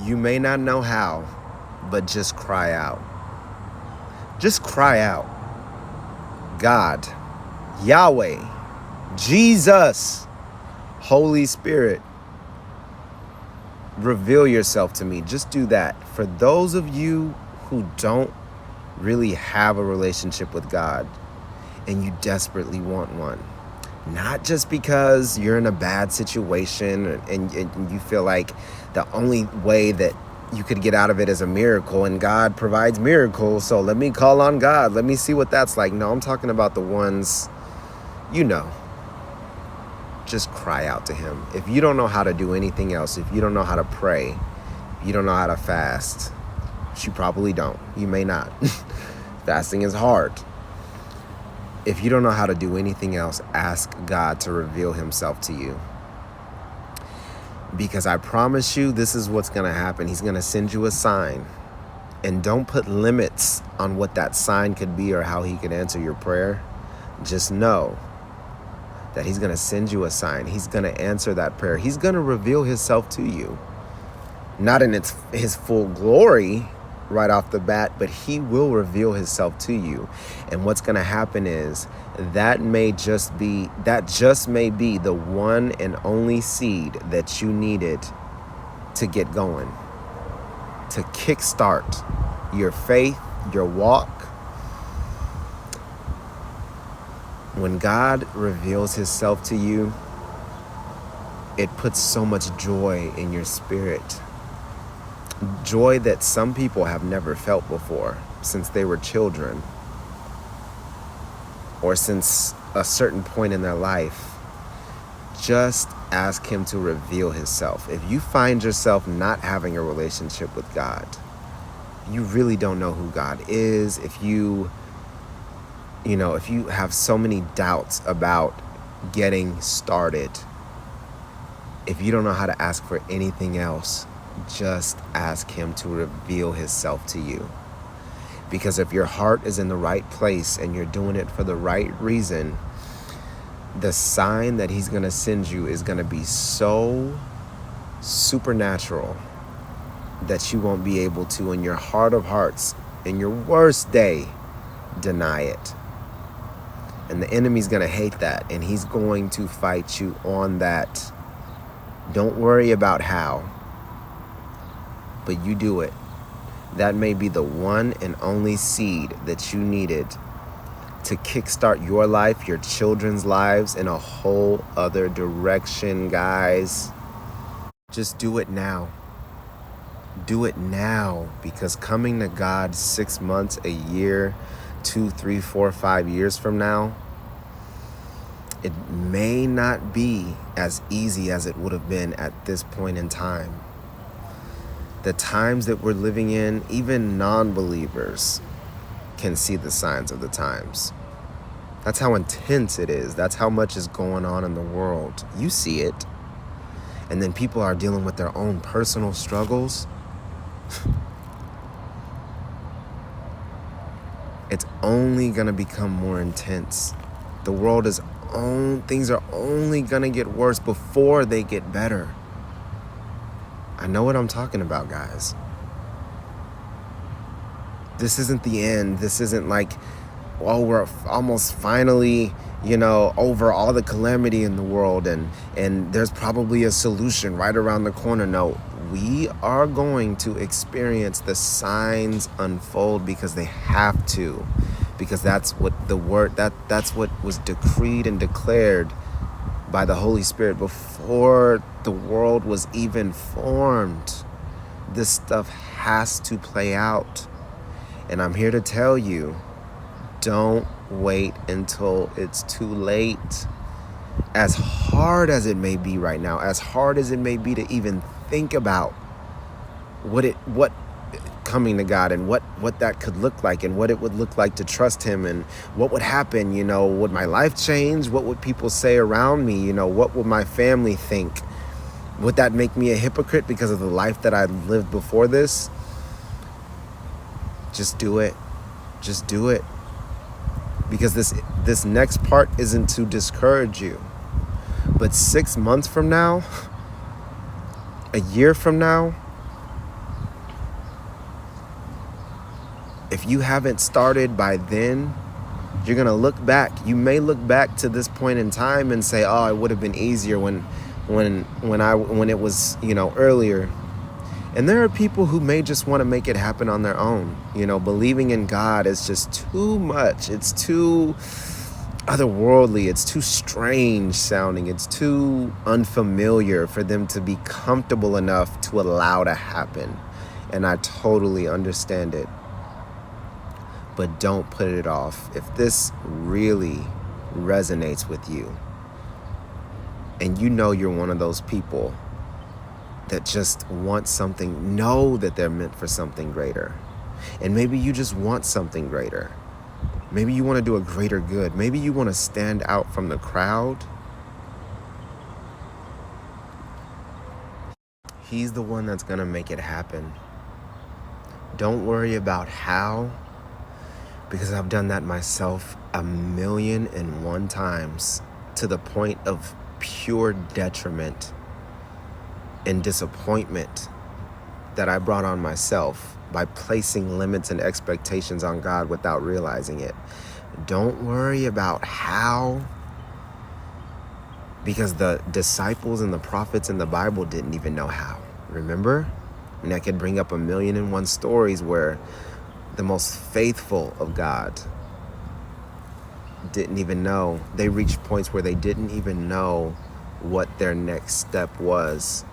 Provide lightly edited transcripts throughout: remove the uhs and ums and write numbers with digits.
You may not know how, but just cry out. Just cry out. God, Yahweh, Jesus, Holy Spirit, reveal yourself to me. Just do that. For those of you who don't really have a relationship with God and you desperately want one, not just because you're in a bad situation and you feel like the only way that you could get out of it is a miracle, and God provides miracles, so let me call on God. Let me see what that's like. No, I'm talking about the ones, you know, just cry out to him. If you don't know how to do anything else, if you don't know how to pray, if you don't know how to fast, which you probably don't, you may not. Fasting is hard. If you don't know how to do anything else, ask God to reveal himself to you. Because I promise you, this is what's going to happen. He's going to send you a sign. And don't put limits on what that sign could be or how he could answer your prayer. Just know that he's going to send you a sign. He's going to answer that prayer. He's going to reveal himself to you. Not in his full glory right off the bat, but he will reveal himself to you. And what's going to happen is that just may be the one and only seed that you needed to get going, to kickstart your faith, your walk. When God reveals himself to you, it puts so much joy in your spirit. Joy that some people have never felt before since they were children or since a certain point in their life. Just ask him to reveal himself. If you find yourself not having a relationship with God, you really don't know who God is, if you have so many doubts about getting started, if you don't know how to ask for anything else, just ask him to reveal himself to you. Because if your heart is in the right place and you're doing it for the right reason, the sign that he's going to send you is going to be so supernatural that you won't be able to, in your heart of hearts, in your worst day, deny it. And the enemy's going to hate that, and he's going to fight you on that. Don't worry about how, but you do it. That may be the one and only seed that you needed to kickstart your life, your children's lives in a whole other direction, guys. Just do it now. Do it now, because coming to God 6 months, a year, 2, 3, 4, 5 years from now, it may not be as easy as it would have been at this point in time. The times that we're living in, even non-believers can see the signs of the times. That's how intense it is. That's how much is going on in the world. You see it. And then people are dealing with their own personal struggles. It's only going to become more intense. The world things are only going to get worse before they get better. I know what I'm talking about, guys. This isn't the end. This isn't like, oh, we're almost finally, over all the calamity in the world and there's probably a solution right around the corner. No, we are going to experience the signs unfold because they have to. Because that's what that's what was decreed and declared by the Holy Spirit before the world was even formed. This stuff has to play out. And I'm here to tell you, don't wait until it's too late. As hard as it may be right now, as hard as it may be to even think about what coming to God and what that could look like and what it would look like to trust him and what would happen, would my life change? What would people say around me? What would my family think? Would that make me a hypocrite because of the life that I lived before this? Just do it. Just do it. Because this next part isn't to discourage you. But 6 months from now, a year from now, If you haven't started by then, you're going to look back. You may look back to this point in time and say, oh, it would have been easier when it was, earlier. And there are people who may just want to make it happen on their own. Believing in God is just too much. It's too otherworldly. It's too strange sounding. It's too unfamiliar for them to be comfortable enough to allow to happen. And I totally understand it. But don't put it off. If this really resonates with you, and you're one of those people that just want something, know that they're meant for something greater. And maybe you just want something greater. Maybe you want to do a greater good. Maybe you want to stand out from the crowd. He's the one that's going to make it happen. Don't worry about how, because I've done that myself 1,000,001 times to the point of pure detriment and disappointment that I brought on myself by placing limits and expectations on God without realizing it. Don't worry about how, because the disciples and the prophets in the Bible didn't even know how. Remember? And I could bring up 1,000,001 stories where the most faithful of God didn't even know. They reached points where they didn't even know what their next step was.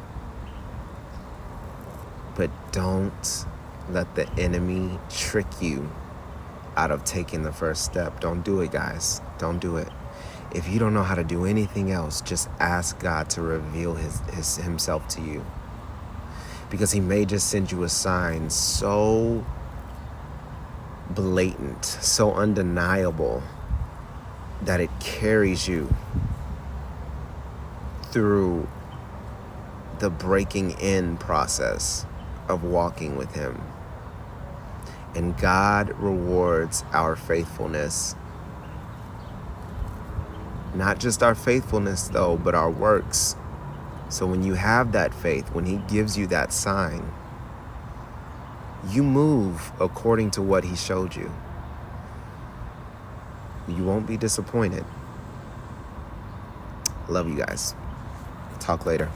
But don't let the enemy trick you out of taking the first step. Don't do it, guys. Don't do it. If you don't know how to do anything else, just ask God to reveal himself to you. Because he may just send you a sign so blatant, so undeniable, that it carries you through the breaking in process of walking with him. And God rewards our faithfulness. Not just our faithfulness, though, but our works. So when you have that faith, when he gives you that sign, you move according to what he showed you. You won't be disappointed. Love you guys. Talk later.